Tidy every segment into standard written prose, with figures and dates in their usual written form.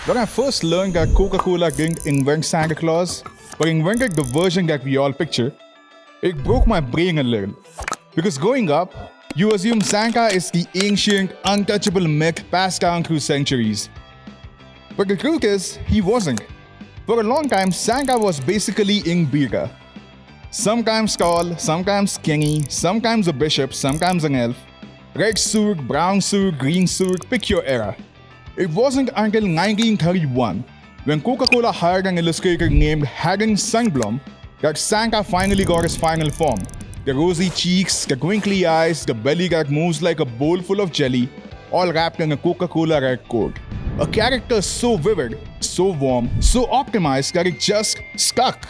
When I first learned that Coca-Cola didn't invent Santa Claus, but invented the version that we all picture, it broke my brain a little. Because growing up, you assume Santa is the ancient, untouchable myth passed down through centuries. But the truth is, he wasn't. For a long time, Santa was basically Ingbira. Sometimes tall, sometimes skinny, sometimes a bishop, sometimes an elf. Red suit, brown suit, green suit, pick your era. It wasn't until 1931, when Coca-Cola hired an illustrator named Hagen Sundblom, that Santa finally got his final form. The rosy cheeks, the twinkly eyes, the belly that moves like a bowl full of jelly, all wrapped in a Coca-Cola red coat. A character so vivid, so warm, so optimized that it just stuck.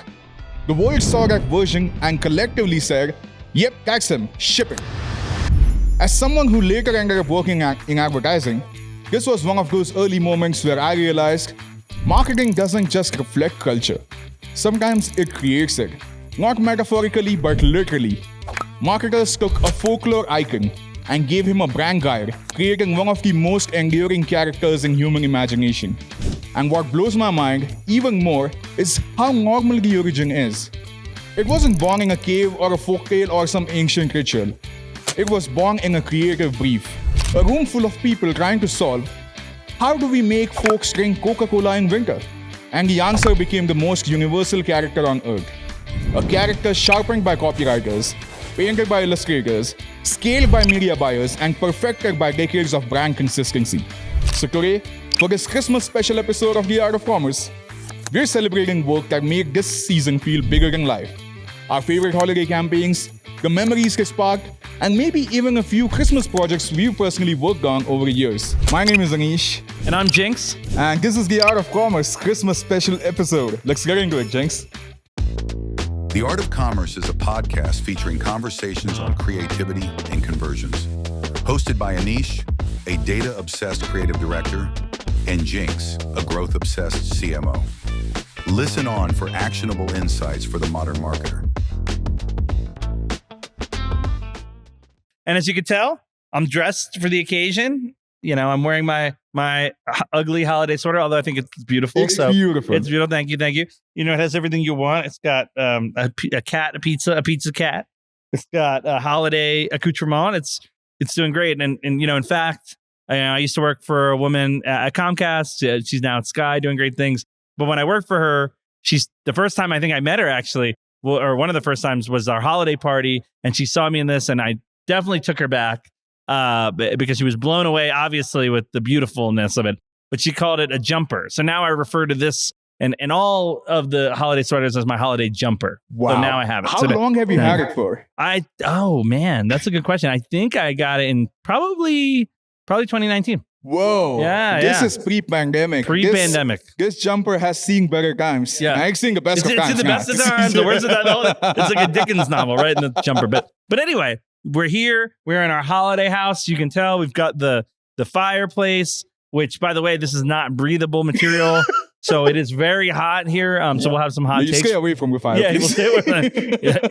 The world saw that version and collectively said, "Yep, that's him, ship it." As someone who later ended up working in advertising, this was one of those early moments where I realized marketing doesn't just reflect culture. Sometimes it creates it. Not metaphorically, but literally. Marketers took a folklore icon and gave him a brand guide, creating one of the most enduring characters in human imagination. And what blows my mind even more is how normal the origin is. It wasn't born in a cave or a folktale or some ancient ritual. It was born in a creative brief. A room full of people trying to solve, how do we make folks drink Coca-Cola in winter? And the answer became the most universal character on earth. A character sharpened by copywriters, painted by illustrators, scaled by media buyers, and perfected by decades of brand consistency. So today, for this Christmas special episode of The Art of Commerce, we're celebrating work that made this season feel bigger than life. Our favorite holiday campaigns, the memories they sparked, and maybe even a few Christmas projects we've personally worked on over the years. My name is Anish. And I'm Jinx. And this is The Art of Commerce Christmas special episode. Let's get into it, Jinx. The Art of Commerce is a podcast featuring conversations on creativity and conversions. Hosted by Anish, a data-obsessed creative director, and Jinx, a growth-obsessed CMO. Listen on for actionable insights for the modern marketer. And as you can tell, I'm dressed for the occasion. You know, I'm wearing my ugly holiday sweater, although I think it's beautiful. It's beautiful. It's beautiful. Thank you. You know, it has everything you want. It's got a cat, a pizza cat. It's got a holiday accoutrement. It's doing great. And you know, in fact, I used to work for a woman at Comcast. She's now at Sky doing great things. But when I worked for her, she's the first time I think I met her actually, or one of the first times was our holiday party. And she saw me in this and I definitely took her back because she was blown away, obviously, with the beautifulness of it. But she called it a jumper. So now I refer to this and all of the holiday sweaters as my holiday jumper. Wow. So now I have it. How long have you had it for? Oh, man, that's a good question. I think I got it in probably 2019. Whoa. Yeah. This is pre-pandemic. Pre-pandemic. This jumper has seen better times. Yeah. I've seen the best of times. It's the best of times. The worst of that. It's like a Dickens novel, right? In the jumper. But anyway, we're here. We're in our holiday house. You can tell we've got the fireplace, which, by the way, this is not breathable material. So it is very hot here. So we'll have some hot takes. Stay away from the fireplace. Yeah, we'll stay away.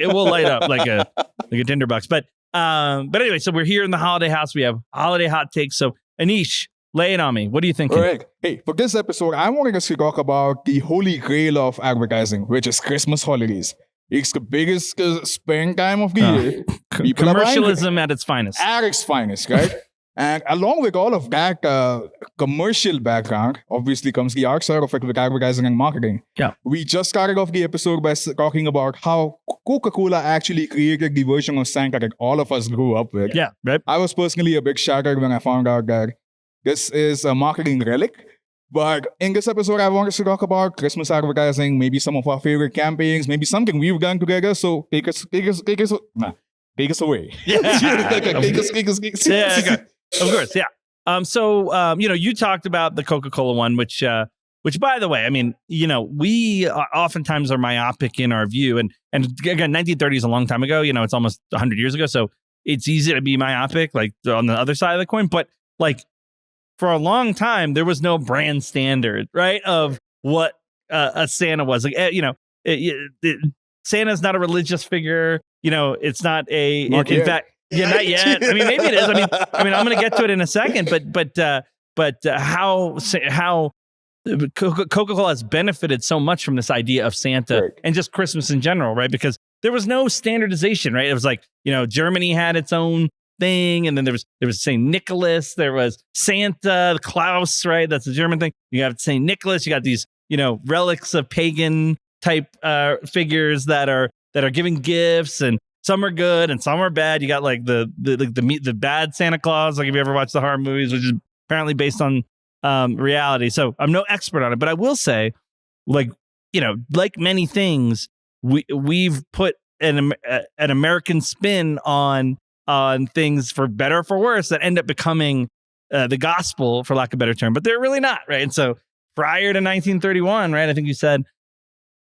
It will light up like a tinderbox. But anyway, so we're here in the holiday house. We have holiday hot takes. So Anish, lay it on me. What are you thinking? All right. Hey, for this episode, I wanted us to talk about the holy grail of advertising, which is Christmas holidays. It's the biggest spend time of the year. Commercialism at its finest. At its finest, right? And along with all of that commercial background, obviously comes the art side of advertising and marketing. Yeah. We just started off the episode by talking about how Coca-Cola actually created the version of Santa that all of us grew up with. Yeah, right. I was personally a big shocker when I found out that this is a marketing relic. But in this episode, I want us to talk about Christmas advertising, maybe some of our favorite campaigns, maybe something we've done together. So take us away. Yeah. Take us. Yeah, okay. Of course, yeah. So you know, you talked about the Coca-Cola one, which by the way, I mean, you know, we oftentimes are myopic in our view, and again, 1930 is a long time ago. You know, it's almost 100 years ago, so it's easy to be myopic, like on the other side of the coin. But like for a long time, there was no brand standard, right, of what a Santa was. Like, you know, Santa's not a religious figure. You know, it's not a. In fact. Yeah, not yet. I mean, maybe it is. I mean, I'm going to get to it in a second. But how Coca-Cola has benefited so much from this idea of Santa and just Christmas in general, right? Because there was no standardization, right? It was like, Germany had its own thing, and then there was Saint Nicholas, there was Santa, Claus, right? That's the German thing. You have Saint Nicholas, you got these, relics of pagan type figures that are giving gifts, and some are good and some are bad. You got like the bad Santa Claus, like if you ever watched the horror movies, which is apparently based on reality. So I'm no expert on it, but I will say, like many things, we've put an American spin on things, for better or for worse, that end up becoming the gospel, for lack of a better term, but they're really not, right? And so prior to 1931, right, I think you said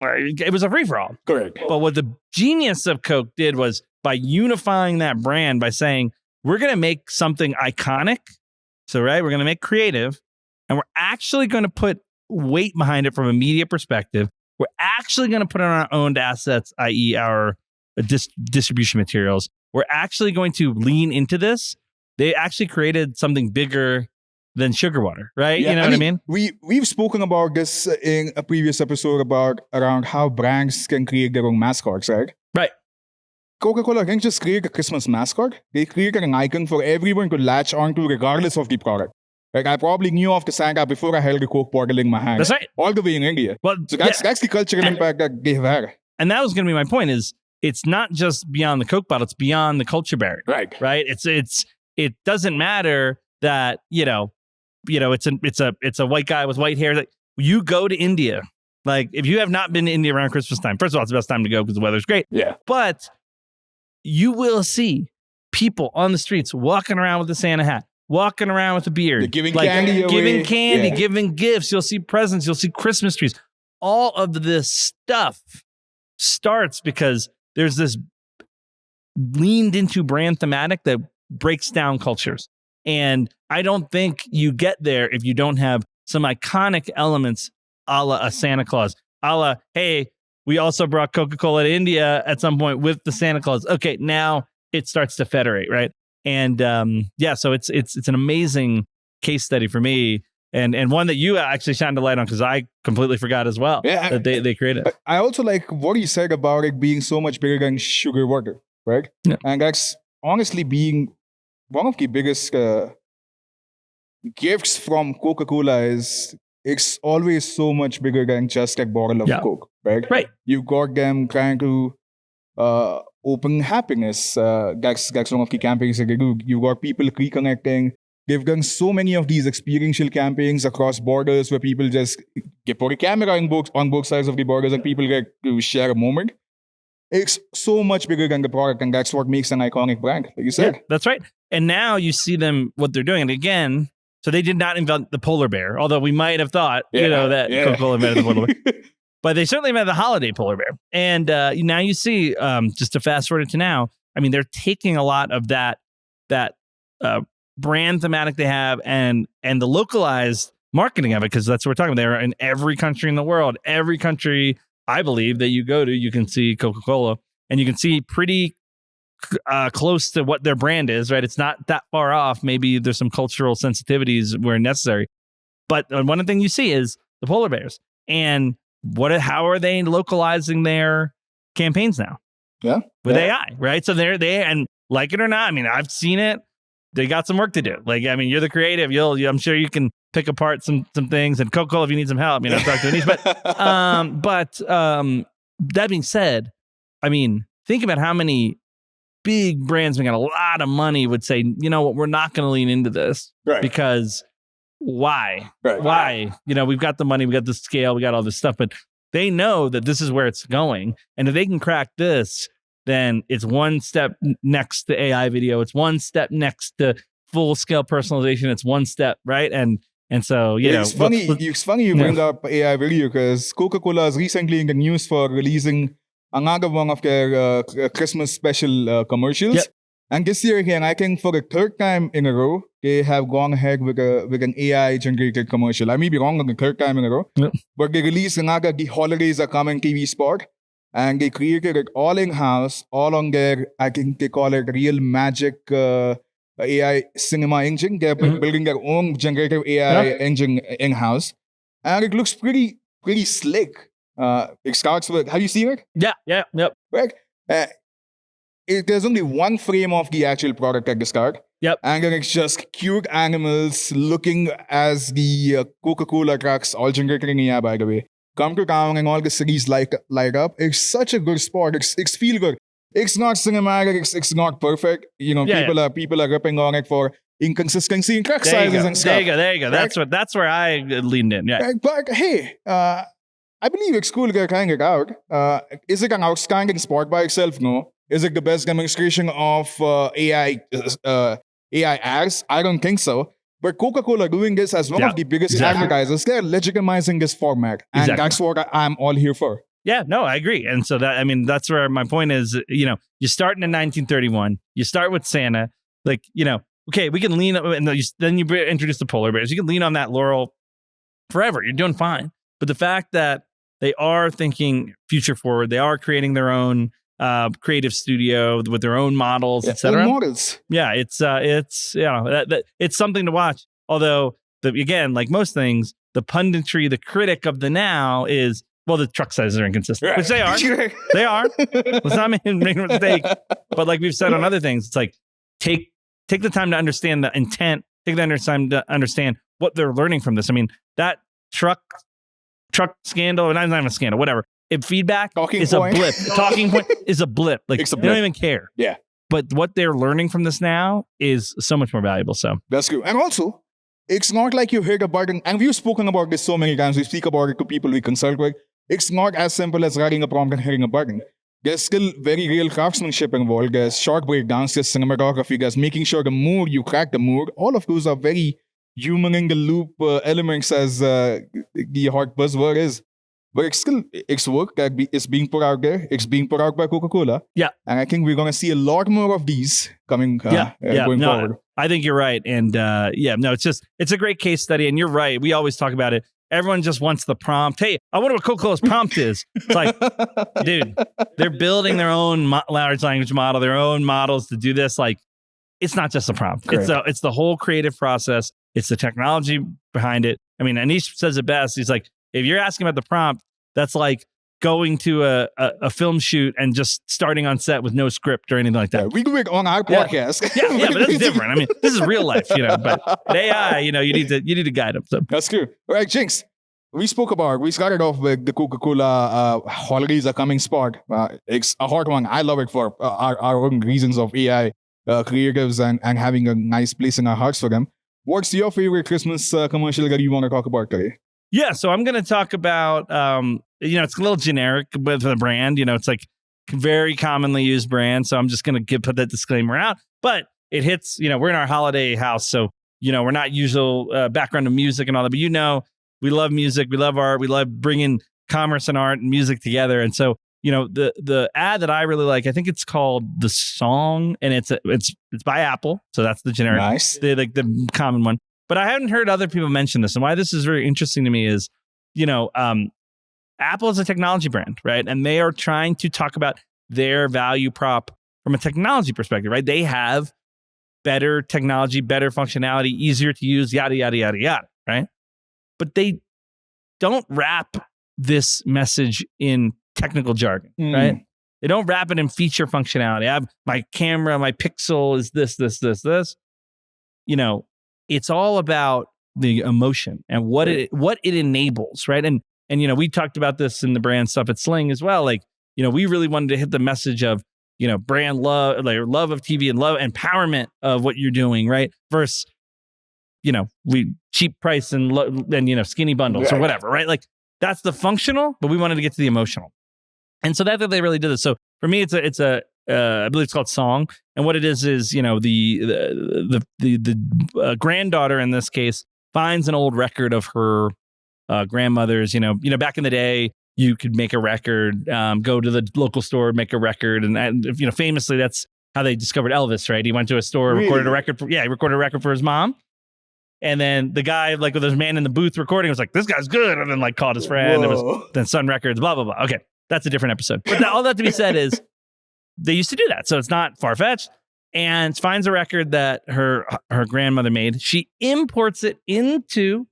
it was a free-for-all. Correct. But what the genius of Coke did was, by unifying that brand, by saying, we're going to make something iconic. So, right, we're going to make creative, and we're actually going to put weight behind it from a media perspective. We're actually going to put on our owned assets, i.e. our distribution materials. We're actually going to lean into this. They actually created something bigger than sugar water, right? Yeah, what I mean? We've spoken about this in a previous episode around how brands can create their own mascots, right? Right. Coca-Cola didn't just create a Christmas mascot. They created an icon for everyone to latch onto regardless of the product. Like, I probably knew of the Santa before I held the Coke bottle in my hand. That's right. All the way in India. Well, so that's the cultural impact that they have had. And that was going to be my point, is it's not just beyond the Coke bottle, it's beyond the culture barrier. Right. Right? It doesn't matter that, it's a white guy with white hair. Like, you go to India. Like, if you have not been to India around Christmas time, first of all, it's the best time to go because the weather's great. Yeah. But you will see people on the streets walking around with a Santa hat, walking around with a beard. They're giving candy away. Giving gifts. You'll see presents. You'll see Christmas trees. All of this stuff starts because there's this leaned into brand thematic that breaks down cultures. And I don't think you get there if you don't have some iconic elements, a la a Santa Claus, a la, hey, we also brought Coca-Cola to India at some point with the Santa Claus. Okay, now it starts to federate, right? And so it's an amazing case study for me, and one that you actually shined a light on, because I completely forgot as well that they created. I also like what you said about it being so much bigger than sugar water, right? Yeah. And that's honestly being one of the biggest gifts from Coca-Cola is it's always so much bigger than just a bottle of Coke, right? Right. You've got them trying to open happiness. That's one of the campaigns that they do. You've got people reconnecting. They've done so many of these experiential campaigns across borders where people just put a camera on both sides of the borders and people get to share a moment. It's so much bigger than the product, and that's what makes an iconic brand, like you said. Yeah, that's right. And now you see them, what they're doing. And again, so they did not invent the polar bear, although we might have thought, that Coca-Cola invented the polar bear. But they certainly invented the holiday polar bear. And now you see, just to fast forward to now, I mean, they're taking a lot of that brand thematic they have and the localized marketing of it, because that's what we're talking about. They're in every country in the world. Every country, I believe, that you go to, you can see Coca-Cola, and you can see pretty close to what their brand is, right? It's not that far off. Maybe there's some cultural sensitivities where necessary. But one of the things you see is the polar bears. And how are they localizing their campaigns now? Yeah. With AI, right? So and like it or not, I mean, I've seen it. They got some work to do. Like, I mean, you're the creative. I'm sure you can pick apart some things. And Coca-Cola, if you need some help, I'll talk to Anish. But that being said, I mean, think about how many big brands making a lot of money would say, you know what, we're not going to lean into this, right? Because why? Right. Why? We've got the money, we got the scale, we got all this stuff, but they know that this is where it's going. And if they can crack this, then it's one step next to AI video. It's one step next to full scale personalization. It's one step, right? And so, it's funny you bring up AI video, because Coca-Cola is recently in the news for releasing another one of their Christmas special commercials. Yep. And this year again, I think for the third time in a row, they have gone ahead with an AI-generated commercial. I may be wrong on the third time in a row, but they released another The Holidays Are Coming TV spot, and they created it all in-house, all on their, I think they call it Real Magic AI cinema engine. They're building their own generative AI engine in-house. and it looks pretty slick. It starts with, have you seen it? Yep. Right? There's only one frame of the actual product at the start. Yep. And then it's just cute animals looking as the Coca-Cola trucks, all generating here, by the way, come to town and all the cities light up. It's such a good spot. It's feel good. It's not cinematic. It's not perfect. People are ripping on it for inconsistency in truck sizes and stuff. There you go. Right? That's where I leaned in. Yeah. But hey, I believe it's cool to trying it out. Is it an outstanding sport by itself? No. Is it the best demonstration of AI ads? I don't think so. But Coca-Cola doing this as one of the biggest advertisers, they're legitimizing this format. And that's what I'm all here for. Yeah, no, I agree. And so that's where my point is, you start in 1931, you start with Santa, okay, we can lean, and then you introduce the polar bears. You can lean on that laurel forever. You're doing fine. But the fact that they are thinking future forward, they are creating their own creative studio with their own models, etc. Models. Yeah, it's it's something to watch. Although, again, like most things, the punditry, the critic of the now is, well, the truck sizes are inconsistent, right. Which they are. They are. Let's not make a mistake. But like we've said on other things, it's like take the time to understand the intent. Take the time to understand what they're learning from this. I mean, that truck scandal, or not even a scandal, whatever. Feedback is a blip. Talking point is a blip. Like they don't even care. Yeah. But what they're learning from this now is so much more valuable. So that's good. And also, it's not like you heard about it, and we've spoken about this so many times. We speak about it to people we consult with. It's not as simple as writing a prompt and hitting a button. There's still very real craftsmanship involved. There's short breakdowns, there's cinematography, there's making sure the mood, you crack the mood. All of those are very human in the loop elements, as the hot buzzword is. But it's work that is being put out there. It's being put out by Coca-Cola. Yeah. And I think we're going to see a lot more of these coming going forward. I think you're right. And it's a great case study. And you're right. We always talk about it. Everyone just wants the prompt. Hey, I wonder what Coca-Cola's prompt is. It's like, dude, they're building their own large language model, their own models to do this. Like, it's not just the prompt. It's the whole creative process. It's the technology behind it. I mean, Anish says it best. He's like, if you're asking about the prompt, that's like going to a film shoot and just starting on set with no script or anything like that. Yeah, we do it on our podcast. Yeah, but that's different. I mean, this is real life, But AI, you need to guide them. So that's true. All right, Jinx. We started off with the Coca-Cola holidays are coming spot. It's a hard one. I love it for our own reasons of AI creatives and having a nice place in our hearts for them. What's your favorite Christmas commercial that you want to talk about today? Yeah, so I'm going to talk about, it's a little generic with the brand. It's like very commonly used brand. So I'm just going to put that disclaimer out. But it hits, we're in our holiday house. So, we're not usual background of music and all that. But we love music. We love art. We love bringing commerce and art and music together. And so, the ad that I really like, I think it's called The Song. And it's by Apple. So that's the generic. Nice. The common one. But I hadn't heard other people mention this. And why this is very interesting to me is, Apple is a technology brand, right? And they are trying to talk about their value prop from a technology perspective, right? They have better technology, better functionality, easier to use, yada, yada, yada, yada, right? But they don't wrap this message in technical jargon, right? They don't wrap it in feature functionality. I have my camera, my pixel is this. It's all about the emotion and what it enables, right? And we talked about this in the brand stuff at Sling as well. Like, we really wanted to hit the message of, brand love, like love of TV and love empowerment of what you're doing, right? Versus, we cheap price and skinny bundles or whatever, right? Like that's the functional, but we wanted to get to the emotional. And so that's what they really did this. So for me, it's a I believe it's called Song. And what it is, the granddaughter in this case finds an old record of her grandmother's, back in the day, you could make a record, go to the local store, make a record. And famously, that's how they discovered Elvis, right? He went to a store, recorded a record for his mom. And then the guy, like with his man in the booth recording, was like, this guy's good. And then like called his friend. It was then Sun Records, blah, blah, blah. Okay. That's a different episode. But all that to be said is they used to do that. So it's not far-fetched. And finds a record that her grandmother made. She imports it into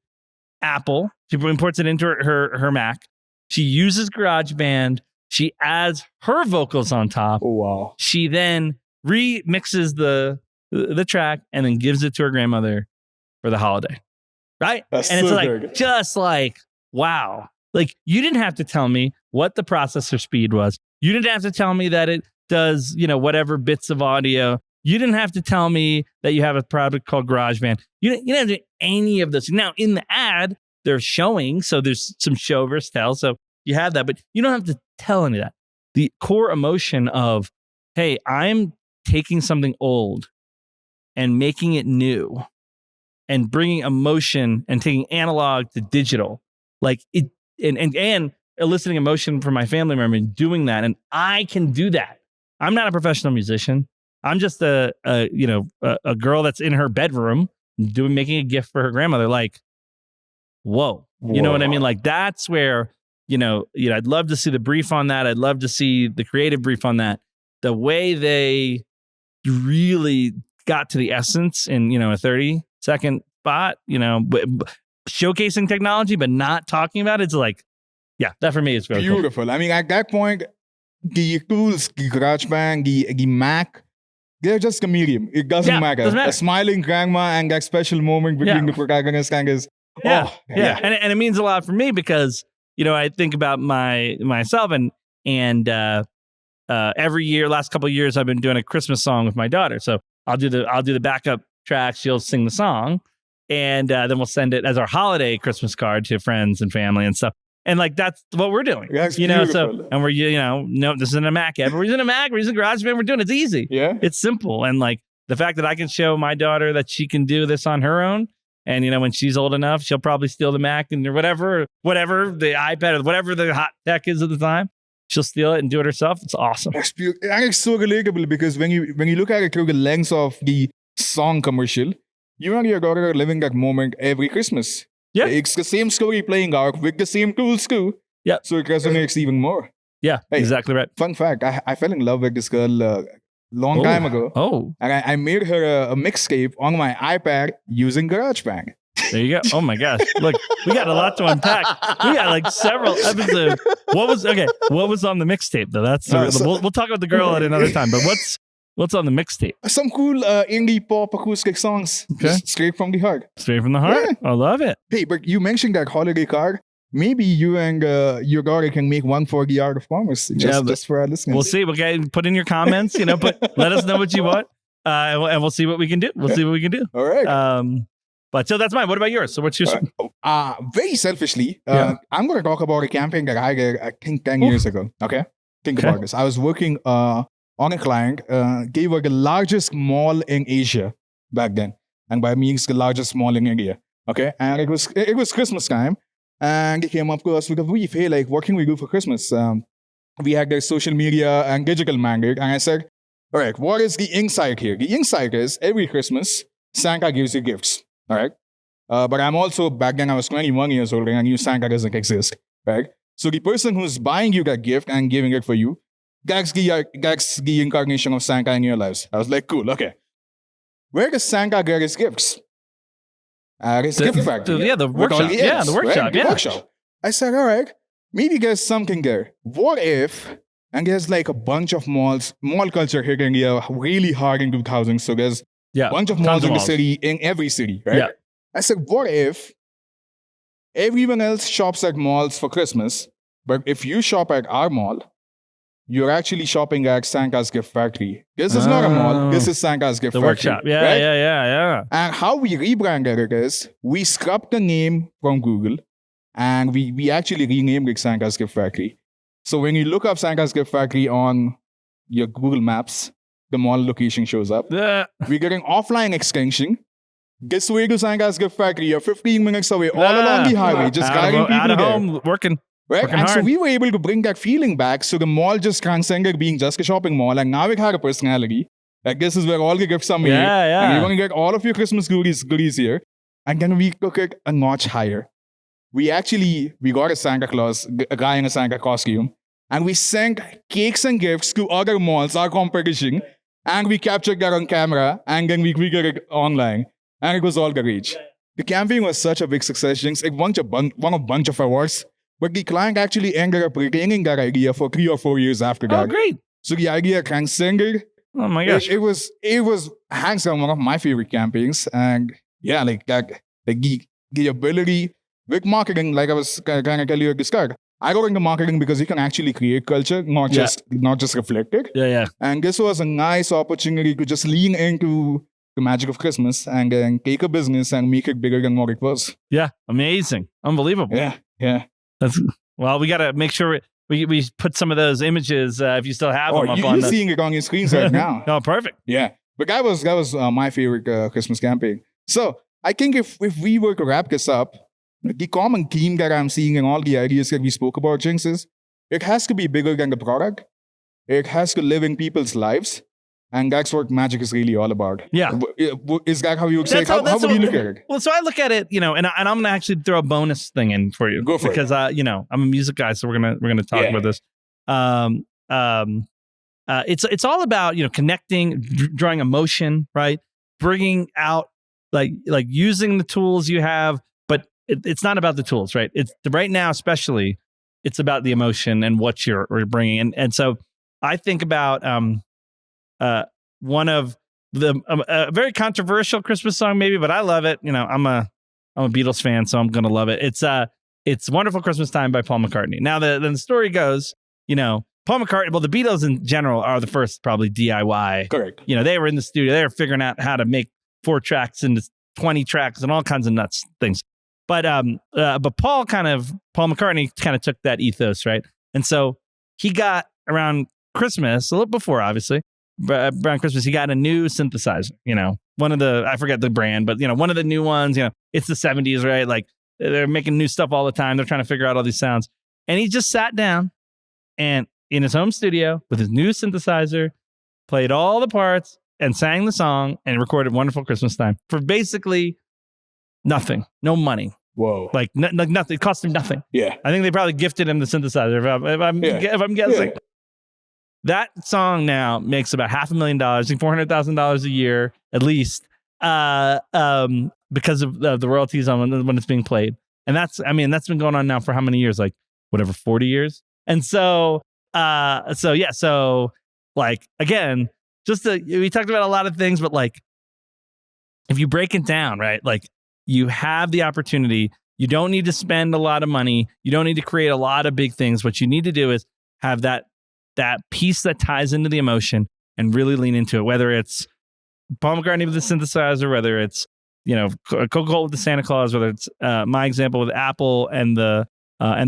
Apple. She imports it into her Mac. She uses GarageBand. She adds her vocals on top. Oh, wow. She then remixes the track and then gives it to her grandmother for the holiday. Right? That's and it's so like, good. just like, wow. Like, you didn't have to tell me what the processor speed was. You didn't have to tell me that it does, whatever bits of audio. You didn't have to tell me that you have a product called GarageBand. You didn't have to do any of this. Now, in the ad, they're showing, so there's some show versus tell. So you have that, but you don't have to tell any of that. The core emotion of, hey, I'm taking something old and making it new and bringing emotion and taking analog to digital, like it, and eliciting emotion from my family member and doing that. And I can do that. I'm not a professional musician. I'm just a girl that's in her bedroom making a gift for her grandmother. Like, whoa. You know what I mean? Like, that's where, I'd love to see the brief on that. I'd love to see the creative brief on that. The way they really got to the essence in, a 30-second spot, showcasing technology, but not talking about it. It's like, yeah, that for me is very beautiful. Cool. I mean, at that point, the tools, the GarageBand, the Mac, they're just a medium. It doesn't matter. A smiling grandma and that special moment between the protagonist and his. Yeah. And it means a lot for me because, I think about myself and every year, last couple of years, I've been doing a Christmas song with my daughter. So I'll do the backup track. She'll sing the song, and then we'll send it as our holiday Christmas card to friends and family and stuff. And like, that's what we're doing, that's beautiful. So, and we're, no, this isn't a Mac yet, but we're using a Mac, we're using GarageBand, we're doing it's easy. Yeah. It's simple. And like the fact that I can show my daughter that she can do this on her own. And, when she's old enough, she'll probably steal the Mac and whatever, the iPad or whatever the hot tech is at the time. She'll steal it and do it herself. It's awesome. That's beautiful. And it's so relatable because when you look at it through the lens of the song commercial, you and your daughter are living that moment every Christmas. Yeah. It's the same story playing out with the same tools too. Yeah. So it resonates even more. Yeah, exactly right. Fun fact, I fell in love with this girl long time ago. Oh. And I made her a mixtape on my iPad using GarageBand. There you go. Oh my gosh. Look, we got a lot to unpack. We got like several episodes. What was on the mixtape though? That's we'll talk about the girl at another time, but what's on the mixtape? Some cool indie pop acoustic songs. Okay. Just straight from the heart. Straight from the heart? Yeah. I love it. Hey, but you mentioned that holiday card. Maybe you and your daughter can make one for the Art of Commerce, just for our listeners. We'll see. Okay, put in your comments. Let us know what you want, and we'll see what we can do. All right. But so that's mine. What about yours? So what's yours? Very selfishly, I'm going to talk about a campaign that I did, I think, 10 years ago. Okay, think about this. I was working on a client. They were the largest mall in Asia back then, and by means the largest mall in India. Okay, and it was Christmas time. And they came up to us with a brief, hey, like, what can we do for Christmas? We had their social media and digital mandate. And I said, all right, what is the insight here? The insight is every Christmas, Santa gives you gifts, all right? But I'm also, back then I was 21 years old and I knew Santa doesn't exist, right? So the person who's buying you that gift and giving it for you, that's the incarnation of Santa in your lives. I was like, cool, okay. Where does Santa get his gifts? His gift factory. The workshop. The workshop. Right? The workshop. I said, all right, maybe there's something there. What if, and there's like a bunch of malls, mall culture here in India really hard in 2000. So there's a bunch of malls in the city, in every city, right? Yeah. I said, what if everyone else shops at malls for Christmas, but if you shop at our mall, you're actually shopping at Santa's gift factory. This is not a mall. This is Santa's gift factory. The workshop. Yeah, right? Yeah. And how we rebranded it is we scrapped the name from Google and we actually renamed it Santa's gift factory. So when you look up Santa's gift factory on your Google Maps, the mall location shows up. We're getting offline extension. This way to Santa's gift factory. You're 15 minutes away, all along the highway, just guiding people out of home, working. Right? And so we were able to bring that feeling back. So the mall just transcended being just a shopping mall. And now it had a personality. Like, this is where all the gifts are made. And you're going to get all of your Christmas goodies here. And then we took it a notch higher. We got a Santa Claus, a guy in a Santa costume. And we sent cakes and gifts to other malls, our competition. And we captured that on camera. And then we got it online. And it was all the rage. The campaign was such a big success, Jinx. It won a bunch of awards. But the client actually ended up retaining that idea for 3 or 4 years after that. Oh, great. So the idea transcended. Oh my gosh. It was hands down one of my favorite campaigns. And yeah, like that, the ability with marketing, like I was kind of tell you at the start, I got into marketing because you can actually create culture, not just reflect it. Yeah. And this was a nice opportunity to just lean into the magic of Christmas and then take a business and make it bigger than what it was. Yeah. Amazing. Unbelievable. Yeah. Well, we got to make sure we put some of those images, if you still have them up on you're seeing it on your screens right now. Oh, perfect. Yeah. But that was my favorite Christmas campaign. So I think if we were to wrap this up, the common theme that I'm seeing in all the ideas that we spoke about, Jinx, is it has to be bigger than the product. It has to live in people's lives. And that's what magic is really all about. Yeah. Is that how you would say? How would you look at it? Well, so I look at it, and I'm going to actually throw a bonus thing in for you. Go for it. Because, I'm a music guy, so we're gonna talk about this. It's all about, connecting, drawing emotion, right? Bringing out, like using the tools you have, but it's not about the tools, right? It's right now, especially, it's about the emotion and what you're bringing. And so I think about one of the a very controversial Christmas song, maybe, but I love it. I'm a Beatles fan, so I'm gonna love it. It's "Wonderful Christmas Time" by Paul McCartney. Now, the story goes, Paul McCartney. Well, the Beatles in general are the first probably DIY. Correct. They were in the studio. They were figuring out how to make 4 tracks into 20 tracks and all kinds of nuts things. But Paul McCartney kind of took that ethos, right? And so he got around Christmas, a little before, obviously, around Christmas, he got a new synthesizer. One of the, I forget the brand, but one of the new ones. It's the 70s, right? Like they're making new stuff all the time. They're trying to figure out all these sounds, and he just sat down and in his home studio with his new synthesizer, played all the parts and sang the song and recorded "Wonderful Christmas Time" for basically nothing, no money. Whoa! Like nothing. It cost him nothing. Yeah, I think they probably gifted him the synthesizer. If I'm guessing. Yeah. That song now makes about $500,000, I think $400,000 a year at least, because of the royalties on when it's being played. And that's been going on now for how many years? Like 40 years. And so like, again, we talked about a lot of things, but like, if you break it down, right? Like, you have the opportunity. You don't need to spend a lot of money. You don't need to create a lot of big things. What you need to do is have that piece that ties into the emotion and really lean into it, whether it's Paul McCartney with the synthesizer, whether it's, Coca-Cola with the Santa Claus, whether it's my example with Apple and the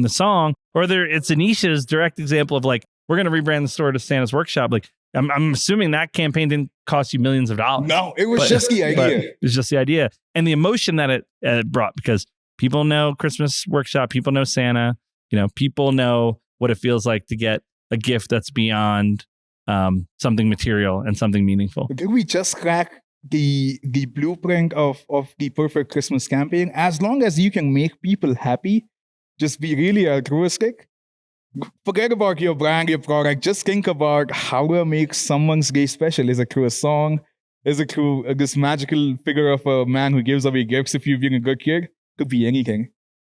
song, or whether it's Anish's direct example of like, we're going to rebrand the store to Santa's Workshop. Like, I'm assuming that campaign didn't cost you millions of dollars. No, it was just the idea. It was just the idea and the emotion that it brought, because people know Christmas Workshop, people know Santa, people know what it feels like to get a gift that's beyond something material and something meaningful. Did we just crack the blueprint of the perfect Christmas campaign? As long as you can make people happy, just be really altruistic. Forget about your brand, your product. Just think about how to make someone's day special. Is it through a song? Is it through this magical figure of a man who gives away gifts if you've been a good kid? Could be anything.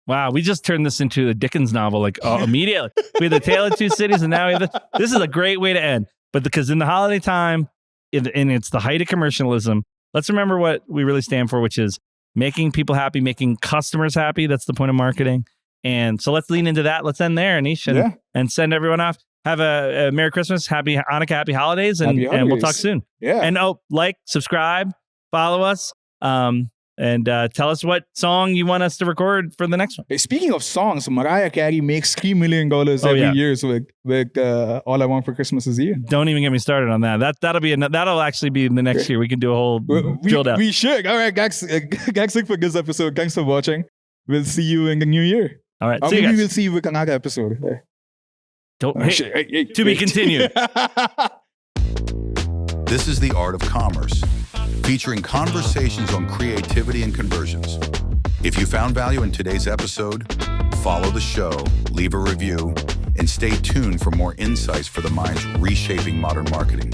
Wow, we just turned this into a Dickens novel, like immediately. We had the Tale of Two Cities, and now we have this is a great way to end. But because in the holiday time, and it's the height of commercialism, let's remember what we really stand for, which is making people happy, making customers happy. That's the point of marketing. And so let's lean into that. Let's end there, Anish, and send everyone off. Have a Merry Christmas, Happy Hanukkah, Happy Holidays, and we'll talk soon. Yeah. And subscribe, follow us. And tell us what song you want us to record for the next one. Hey, speaking of songs, Mariah Carey makes $3 million every year with All I Want for Christmas Is You. Don't even get me started on that. That'll actually be in the next year. We can do a whole drill down. We should. All right, that's it for this episode. Thanks for watching. We'll see you in the new year. All right. Or maybe we'll see you with another episode. To be continued. This is The Art of Commerce, featuring conversations on creativity and conversions. If you found value in today's episode, follow the show, leave a review, and stay tuned for more insights for the minds reshaping modern marketing.